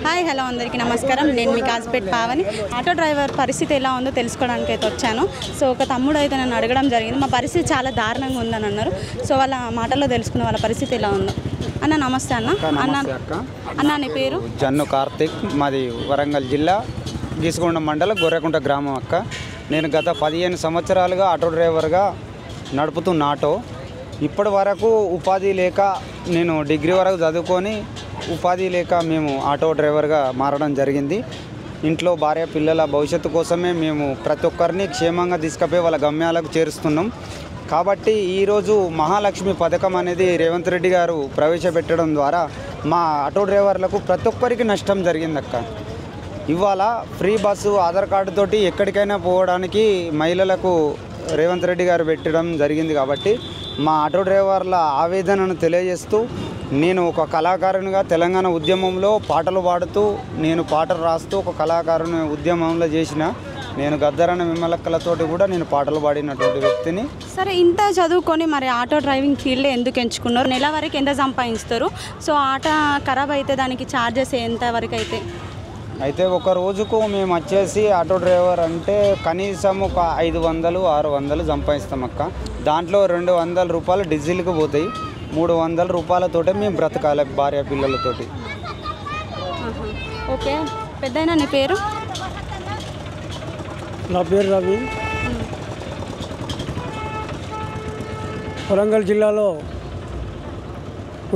Hi hello అందరికీ నమస్కారం. నేను మీ కాజ్పేట్ పావని. ఆటో డ్రైవర్ పరిస్థితి ఎలా ఉందో తెలుసుకోవడానికి అయితే వచ్చాను. సో ఒక తమ్ముడు అయితే నన్ను అడగడం జరిగింది, మా పరిస్థితి చాలా దారుణంగా ఉందని అన్నారు. సో వాళ్ళ మాటల్లో తెలుసుకున్న వాళ్ళ పరిస్థితి ఎలా ఉందో. అన్న నమస్తే. అన్న నీ పేరు? జన్ను కార్తిక్, మాది వరంగల్ జిల్లా గీసుకొండ మండలం గొర్రెకుంట గ్రామం అక్క. నేను గత 15 సంవత్సరాలుగా ఆటో డ్రైవర్గా నడుపుతున్న ఆటో. ఇప్పటి వరకు ఉపాధి లేక నేను డిగ్రీ వరకు చదువుకొని ఉపాధి లేక మేము ఆటో డ్రైవర్గా మారడం జరిగింది. ఇంట్లో భార్య పిల్లల భవిష్యత్తు కోసమే మేము ప్రతి ఒక్కరిని క్షేమంగా తీసుకుపోయి వాళ్ళ గమ్యాలకు చేరుస్తున్నాం. కాబట్టి ఈరోజు మహాలక్ష్మి పథకం అనేది రేవంత్ రెడ్డి గారు ప్రవేశపెట్టడం ద్వారా మా ఆటో డ్రైవర్లకు ప్రతి ఒక్కరికి నష్టం జరిగింది అక్క. ఇవాళ ఫ్రీ బస్సు ఆధార్ కార్డు తోటి ఎక్కడికైనా పోవడానికి మహిళలకు రేవంత్ రెడ్డి గారు పెట్టడం జరిగింది. కాబట్టి మా ఆటో డ్రైవర్ల ఆవేదనను తెలియజేస్తూ నేను ఒక కళాకారునిగా తెలంగాణ ఉద్యమంలో పాటలు పాడుతూ నేను పాటలు రాస్తూ ఒక కళాకారుని ఉద్యమంలో చేసిన నేను గద్దరన్న విమలక్కలతోటి కూడా నేను పాటలు పాడినటువంటి వ్యక్తిని. సరే, ఇంత చదువుకొని మరి ఆటో డ్రైవింగ్ ఫీల్డ్ ఎందుకు ఎంచుకున్నారు? నెల వరకు ఎంత సంపాదిస్తారు? సో ఆటో ఖరాబ్ అయితే దానికి ఛార్జెస్ ఎంత వరకు అయితే ఒక రోజుకు మేము వచ్చేసి ఆటో డ్రైవర్ అంటే కనీసం ఒక 500-600 సంపాదిస్తాం అక్క. దాంట్లో 200 రూపాయలు డీజిల్కి పోతాయి. 300 రూపాయలతోటే మేము బ్రతకాలి భార్య పిల్లలతోటి. ఓకే, పెద్దయినా నీ పేరు? నా పేరు రవి. వరంగల్ జిల్లాలో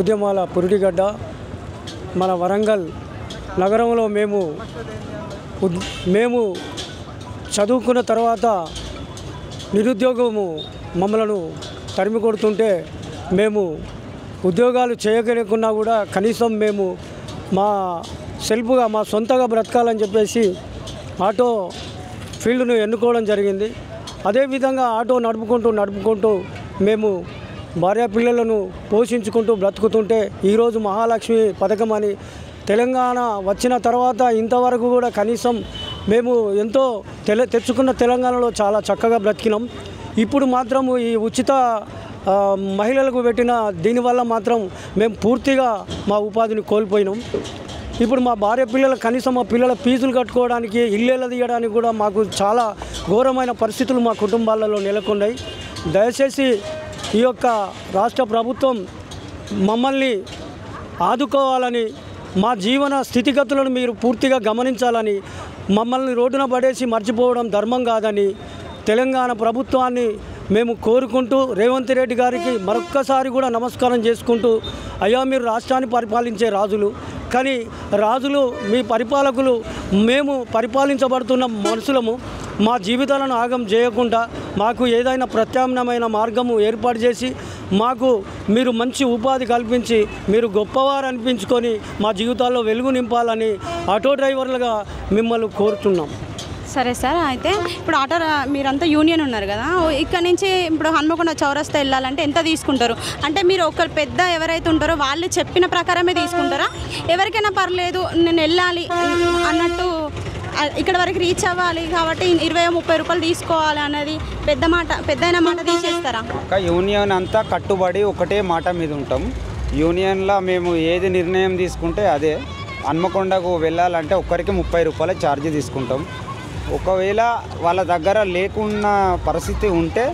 ఉద్యమాల పురిటిగడ్డ మన వరంగల్ నగరంలో మేము చదువుకున్న తర్వాత నిరుద్యోగము మమ్మలను తరిమి కొడుతుంటే మేము ఉద్యోగాలు చేయగలేకున్నా కూడా కనీసం మేము మా సెల్ఫ్గా మా సొంతగా బ్రతకాలని చెప్పేసి ఆటో ఫీల్డ్ను ఎన్నుకోవడం జరిగింది. అదేవిధంగా ఆటో నడుపుకుంటూ మేము భార్య పిల్లలను పోషించుకుంటూ బ్రతుకుతుంటే ఈరోజు మహాలక్ష్మి పథకం అని తెలంగాణ వచ్చిన తర్వాత ఇంతవరకు కూడా కనీసం మేము ఎంతో తెచ్చుకున్న తెలంగాణలో చాలా చక్కగా బ్రతికినాం. ఇప్పుడు మాత్రం ఈ ఉచిత మహిళలకు పెట్టిన దీనివల్ల మాత్రం మేము పూర్తిగా మా ఉపాధిని కోల్పోయినాం. ఇప్పుడు మా భార్య పిల్లలు కనీసం మా పిల్లల ఫీజులు కట్టుకోవడానికి ఇల్లు తీయడానికి కూడా మాకు చాలా ఘోరమైన పరిస్థితులు మా కుటుంబాలలో నెలకొన్నాయి. దయచేసి ఈ యొక్క రాష్ట్ర ప్రభుత్వం మమ్మల్ని ఆదుకోవాలని, మా జీవన స్థితిగతులను మీరు పూర్తిగా గమనించాలని, మమ్మల్ని రోడ్డున పడేసి మర్చిపోవడం ధర్మం కాదని తెలంగాణ ప్రభుత్వాన్ని మేము కోరుకుంటూ రేవంత్ రెడ్డి గారికి మరొక్కసారి కూడా నమస్కారం చేసుకుంటూ, అయ్యా మీరు రాష్ట్రాన్ని పరిపాలించే రాజులు, కానీ రాజులు మీ పరిపాలకులు మేము పరిపాలించబడుతున్న మనుషులము, మా జీవితాలను ఆగం చేయకుండా మాకు ఏదైనా ప్రత్యామ్నాయమైన మార్గము ఏర్పాటు చేసి మాకు మీరు మంచి ఉపాధి కల్పించి మీరు గొప్పవారు అనిపించుకొని మా జీవితాల్లో వెలుగు నింపాలని ఆటో డ్రైవర్లుగా మిమ్మల్ని కోరుతున్నాం. సరే సార్, అయితే ఇప్పుడు ఆటో మీరంతా యూనియన్ ఉన్నారు కదా, ఇక్కడ నుంచి ఇప్పుడు హన్మకొండ చౌరస్తా వెళ్ళాలంటే ఎంత తీసుకుంటారు? అంటే మీరు ఒకరు పెద్ద ఎవరైతే ఉంటారో వాళ్ళు చెప్పిన ప్రకారమే తీసుకుంటారా? ఎవరికైనా పర్లేదు నేను వెళ్ళాలి అన్నట్టు ఇక్కడ వరకు రీచ్ అవ్వాలి కాబట్టి 20-30 రూపాయలు తీసుకోవాలి అన్నది పెద్దయిన మాట తీసేస్తారా? యూనియన్ అంతా కట్టుబడి ఒకటే మాట మీద ఉంటాం. యూనియన్లో మేము ఏది నిర్ణయం తీసుకుంటే అదే. హన్మకొండకు వెళ్ళాలంటే ఒక్కరికి 30 రూపాయల ఛార్జ్ తీసుకుంటాం. ఒకవేళ వాళ్ళ దగ్గర లేకున్న పరిస్థితి ఉంటే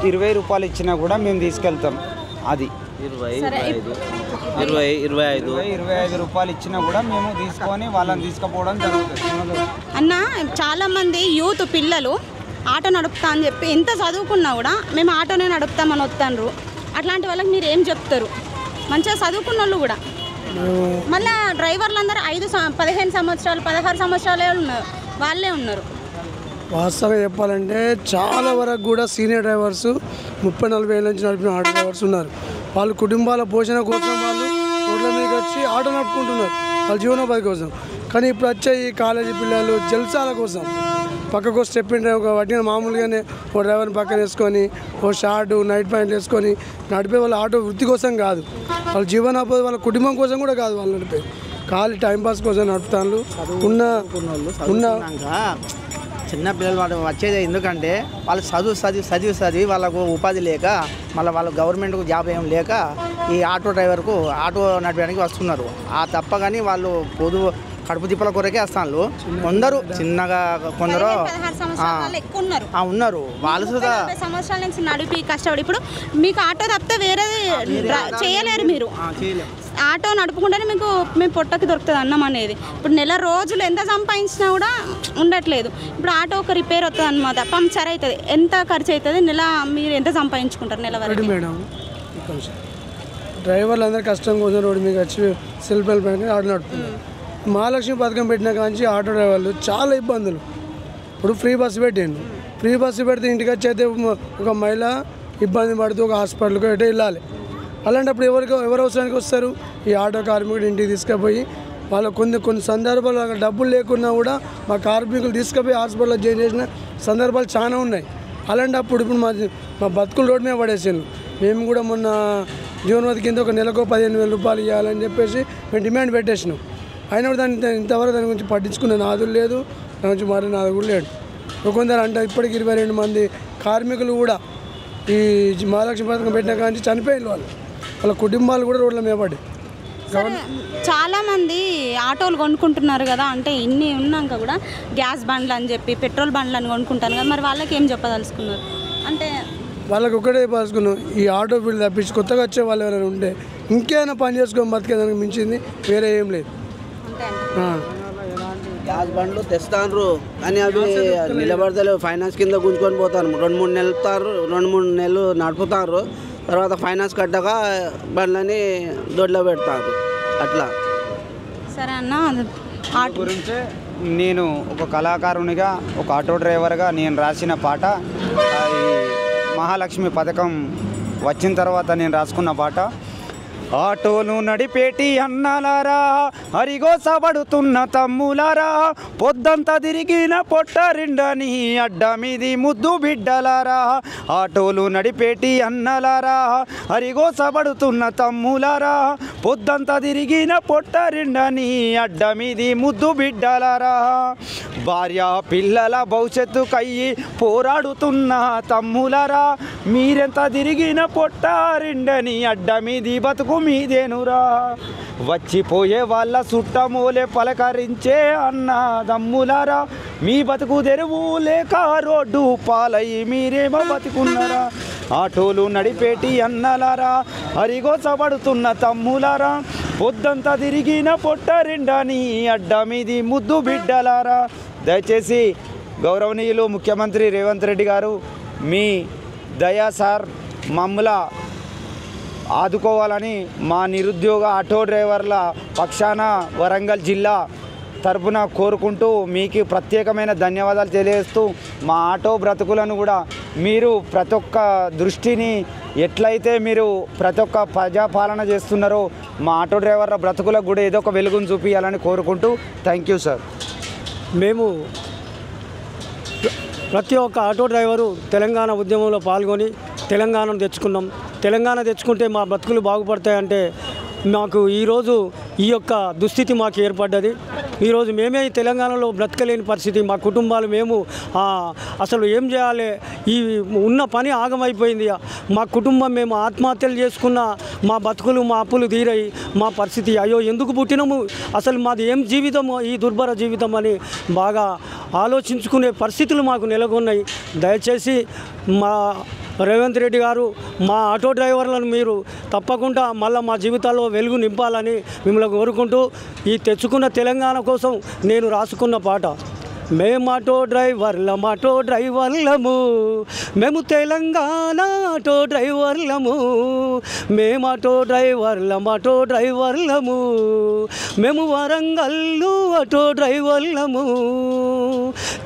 20 రూపాయలు ఇచ్చినా కూడా మేము తీసుకెళ్తాం. అది 25 రూపాయలు ఇచ్చినా కూడా మేము తీసుకొని వాళ్ళని తీసుకుపోవడం జరుగుతుంది. అన్న, చాలామంది యూత్ పిల్లలు ఆటో నడుపుతా అని చెప్పి ఎంత చదువుకున్నా కూడా మేము ఆటోనే నడుపుతామని వస్తాను. అట్లాంటి వాళ్ళకి మీరు ఏం చెప్తారు? మంచిగా చదువుకున్న వాళ్ళు కూడా మళ్ళీ డ్రైవర్లు అందరూ 15 సంవత్సరాలు 16 సంవత్సరాలే ఉన్నారు, వాళ్ళే ఉన్నారు. వాస్తవంగా చెప్పాలంటే చాలా వరకు కూడా సీనియర్ డ్రైవర్స్ 30-40 ఏళ్ళ నుంచి నడిపిన ఆటో డ్రైవర్స్ ఉన్నారు. వాళ్ళు కుటుంబాల పోషణ కోసం వాళ్ళు రోడ్ల మీదకి వచ్చి ఆటో నడుపుకుంటున్నారు వాళ్ళ జీవనోపాధి కోసం. కానీ ఇప్పుడు వచ్చే ఈ కాలేజీ పిల్లలు జల్సాల కోసం పక్కకు స్టెప్ ఒక వడ్డీన మామూలుగానే ఓ డ్రైవర్ని పక్కన వేసుకొని ఓ షార్ట్ నైట్ ప్యాంట్ వేసుకొని నడిపే వాళ్ళ ఆటో వృత్తి కోసం కాదు, వాళ్ళ జీవనోపాధి వాళ్ళ కుటుంబం కోసం కూడా కాదు, వాళ్ళు నడిపే ఖాళీ టైంపాస్ కోసం నడుపుతాను. ఉన్న చిన్న పిల్లలు వాళ్ళు వచ్చేది ఎందుకంటే వాళ్ళు చదివి వాళ్ళకు ఉపాధి లేక మళ్ళీ వాళ్ళు గవర్నమెంట్కు జాబ్ ఏం లేక ఈ ఆటో డ్రైవర్కు ఆటో నడపడానికి వస్తున్నారు. ఆ తప్ప కానీ వాళ్ళు కడుపు తిప్పల కొరకే వస్తాను. కొందరు చిన్నగా కొందరు 16 సంవత్సరాల వాళ్ళు ఎక్కువ ఉన్నారు. ఉన్నారు. వాళ్ళు సుధా 30 సంవత్సరాల నుంచి నడిపి కష్టపడి ఇప్పుడు మీకు ఆటో తప్పితే వేరేది చేయలేరు. మీరు ఆటో నడుపుకుంటేనే మేము పొట్టకి దొరుకుతుంది అన్నం అనేది. ఇప్పుడు నెల రోజులు ఎంత సంపాదించినా కూడా ఉండట్లేదు. ఇప్పుడు ఆటో ఒక రిపేర్ అవుతుంది అనమాట, పంక్చర్ అవుతుంది, ఎంత ఖర్చు అవుతుంది, నెల మీరు ఎంత సంపాదించుకుంటారు నెల వరకు? మేడం డ్రైవర్లు అందరూ కష్టం కోసం రోడ్డు మీకు వచ్చి సెల్ఫ్ హెల్ప్ ఆటో నడుపుతున్నారు. మహాలక్ష్మి పథకం పెట్టిన కానీ ఆటో డ్రైవర్లు చాలా ఇబ్బందులు. ఇప్పుడు ఫ్రీ బస్సు పెట్టాను. ఫ్రీ బస్సు పెడితే ఇంటికి వచ్చి ఒక మహిళ ఇబ్బంది పడుతూ ఒక హాస్పిటల్కి ఎటు వెళ్ళాలి. అలాంటప్పుడు ఎవరు అవసరానికి వస్తారు? ఈ ఆటో కార్మికుడు ఇంటికి తీసుకుపోయి వాళ్ళ కొన్ని సందర్భాలు అక్కడ డబ్బులు లేకున్నా కూడా మా కార్మికులు తీసుకుపోయి హాస్పిటల్లో జాయిన్ చేసిన సందర్భాలు చాలా ఉన్నాయి. అలాంటప్పుడు ఇప్పుడు మా బతుకులు రోడ్డు మీద పడేసాను. మేము కూడా మొన్న జీవనోపాధి కింద ఒక నెలకు 15,000 రూపాయలు ఇవ్వాలని చెప్పేసి మేము డిమాండ్ పెట్టేసినాం. అయినా కూడా ఇంతవరకు దాని గురించి పట్టించుకునే నాదులు లేదు, దాని గురించి మారే నాదు కూడా లేడు. కొందరు అంటే ఇప్పటికి 22 మంది కార్మికులు కూడా ఈ మహాలక్ష్మి పథకం పెట్టిన కానీ చనిపోయిన వాళ్ళ కుటుంబాలు కూడా రోడ్ల మీద పడ్డాయి. చాలా మంది ఆటోలు కొనుక్కుంటున్నారు కదా, అంటే ఇన్ని ఉన్నాక కూడా గ్యాస్ బండ్లు అని చెప్పి పెట్రోల్ బండ్లు అని కొనుక్కుంటాను కదా, మరి వాళ్ళకి ఏం చెప్పదలుచుకున్నారు? అంటే వాళ్ళకి ఒకటే పాసుకున్నాం, ఈ ఆటో ఫీల్డ్ తప్పించి కొత్తగా వచ్చే వాళ్ళు ఎవరైనా ఉంటే ఇంకేమైనా పని చేసుకొని బతికేదానికి మించింది వేరే ఏం లేదు. గ్యాస్ బండ్లు తెస్తాను కానీ అవి నిలబడతలేవు. ఫైనాన్స్ కింద గుంజుకొని పోతారు. 2-3 నెలలు నడుపుతారు. తర్వాత ఫైనాన్స్ కట్టక బండ్లని దొడ్లో పెడతారు. అట్లా సరే అన్న, ఆటో గురించే నేను ఒక కళాకారునిగా, ఒక ఆటో డ్రైవర్గా నేను రాసిన పాట ఈ మహాలక్ష్మి పథకం వచ్చిన తర్వాత నేను రాసుకున్న పాట. ఆటోలు నడిపేటి అన్నలారా, అరిగోసబడుతున్న తమ్ములారా, పొద్దంతా తిరిగిన పొట్టరిండని అడ్డ మీది ముద్దు బిడ్డలారా. ఆటోలు నడిపేటి అన్నలారా, అరిగోసబడుతున్న తమ్ములారా, పొద్దంతా తిరిగిన పొట్టరిండని అడ్డ మీది ముద్దు బిడ్డలారా. భార్య పిల్లల భవిష్యత్తు కయ్యి పోరాడుతున్న తమ్ములారా, మీరెంత తిరిగిన పొట్టారిండని అడ్డ మీది బతుకు మీదేనురా. వచ్చిపోయే వాళ్ళ సుట్టమూలే పలకరించే అన్నదమ్ములారా, మీ బతుకు తెరువు లేక రోడ్డు పాలయ్యి మీరేమో బతుకున్నారా. ఆటోలు నడిపేటి అన్నలారా, అరిగోసబడుతున్న తమ్ములారా, పొద్దంతా తిరిగిన పొట్టరిండని అడ్డ మీది ముద్దు బిడ్డలారా. దయచేసి గౌరవనీయులు ముఖ్యమంత్రి రేవంత్ రెడ్డి గారు, మీ దయా సార్ మమ్మల ఆదుకోవాలని మా నిరుద్యోగ ఆటో డ్రైవర్ల పక్షాన వరంగల్ జిల్లా తరపున కోరుకుంటూ మీకు ప్రత్యేకమైన ధన్యవాదాలు తెలియజేస్తూ, మా ఆటో బ్రతుకులను కూడా మీరు ప్రతి ఒక్క దృష్టిని ఎట్లయితే మీరు ప్రతి ఒక్క ప్రజాపాలన చేస్తున్నారో మా ఆటో డ్రైవర్ల బ్రతుకులకు కూడా ఏదో ఒక వెలుగును చూపించాలని కోరుకుంటూ థ్యాంక్ యూ సార్. మేము ప్రతి ఒక్క ఆటో డ్రైవరు తెలంగాణ ఉద్యమంలో పాల్గొని తెలంగాణను తెచ్చుకున్నాం. తెలంగాణ తెచ్చుకుంటే మా బతుకులు బాగుపడతాయంటే మాకు ఈరోజు ఈ యొక్క దుస్థితి మాకు ఏర్పడ్డది. ఈరోజు మేమే తెలంగాణలో బ్రతకలేని పరిస్థితి. మా కుటుంబాలు మేము అసలు ఏం చేయాలి, ఈ ఉన్న పని ఆగమైపోయింది. మా కుటుంబం మేము ఆత్మహత్యలు చేసుకున్న మా బతుకులు మా అప్పులు తీరాయి. మా పరిస్థితి అయ్యో ఎందుకు పుట్టినాము, అసలు మాది ఏం జీవితము ఈ దుర్భర జీవితం అని బాగా ఆలోచించుకునే పరిస్థితులు మాకు నెలకొన్నాయి. దయచేసి మా రేవంత్ రెడ్డి గారు మా ఆటో డ్రైవర్లను మీరు తప్పకుండా మళ్ళీ మా జీవితాల్లో వెలుగు నింపాలని మిమ్మల్ని కోరుకుంటూ ఈ తెచ్చుకున్న తెలంగాణ కోసం నేను రాసుకున్న పాట. మేము ఆటో డ్రైవర్లము, మేము తెలంగాణ ఆటో డ్రైవర్లము, మేము ఆటో డ్రైవర్లము, మేము వరంగల్లు ఆటో డ్రైవర్లము.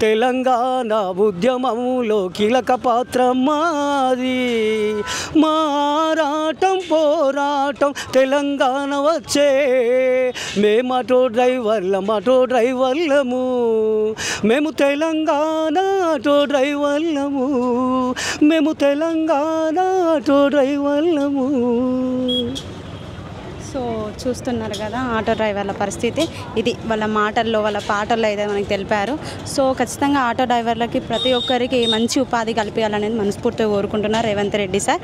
తెలంగాణ ఉద్యమంలో కీలక పాత్ర మాది, పోరాటం తెలంగాణ వచ్చే. మేము ఆటో డ్రైవర్లము, మేము తెలంగాణ ఆటో డ్రైవర్లము, మేము తెలంగాణ ఆటో డ్రైవర్లము. సో చూస్తున్నారు కదా ఆటో డ్రైవర్ల పరిస్థితి ఇది. వాళ్ళ మాటల్లో వాళ్ళ పాటల్లో అయితే మనకి తెలిపారు. సో ఖచ్చితంగా ఆటో డ్రైవర్లకి ప్రతి ఒక్కరికి మంచి ఉపాధి కల్పించాలనేది మనస్ఫూర్తిగా కోరుకుంటున్నారు రేవంత్ రెడ్డి సార్.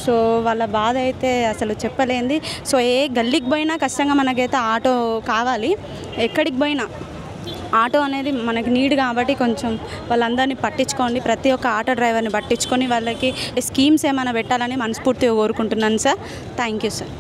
సో వాళ్ళ బాధ అయితే అసలు చెప్పలేంది. సో ఏ గల్లీకి పోయినా ఖచ్చితంగా మనకైతే ఆటో కావాలి. ఎక్కడికి పోయినా ఆటో అనేది మనకి నీడ్ కాబట్టి కొంచెం వాళ్ళందరినీ పట్టించుకోండి. ప్రతి ఒక్క ఆటో డ్రైవర్ని పట్టించుకొని వాళ్ళకి స్కీమ్స్ ఏమైనా పెట్టాలని మనస్ఫూర్తిగా కోరుకుంటున్నాను సార్. Thank you sir.